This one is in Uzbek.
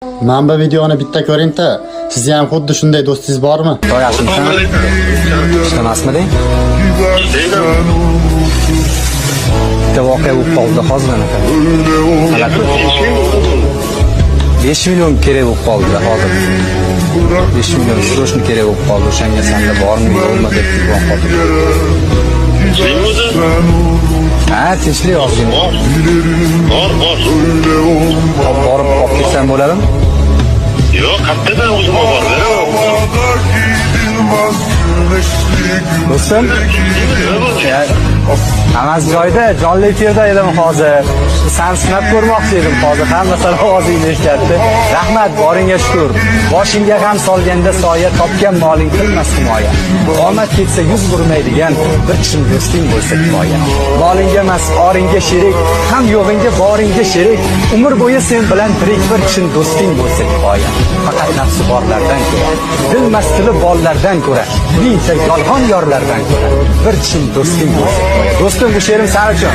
Men bu videoni bitta ko'ring-da. Sizga ham xuddi shunday do'stingiz bormi? To'yapsizmi? Ishtamasmiding? Bitta voqea bo'lib qoldi hozir anaqa. 5 million kerak bo'lib qoldi hozir. 5 million srochni kerak bo'lib qoldi. O'shanga senda bormi, yo'qmi deb telefon qildim. Ha, tinchlik ozgina. Bor. Borib olib kelsam bo'ladimi? Yo'q, qayerda o'zim bordim. Do'stim, hammasi joyida, jonli efirda edim hozir. Sen sinab ko'rmoqchi edim hozir. Hammasini ovozingni eshitdi. Rahmat, boringga shukr. Boshingga ham solganda soya topgan moling qilmas himoya. Omad ketsa yuz burmaydigan bir kishim do'sting bo'lsa kifoya. Molingga emas, oringga sherik, ham yo'g'ingga boringga sherik. Umr bo'yi sen bilan tirik bir kishim do'sting bo'lsa kifoya. Faqat nafsi borlardan ko'ra, dil mastili bollardan ko'ra, mingta yolg'on yorlardan ko'ra bir kishim do'sting bo'lsa kifoya. Do'stim, bu she'rim sen uchun.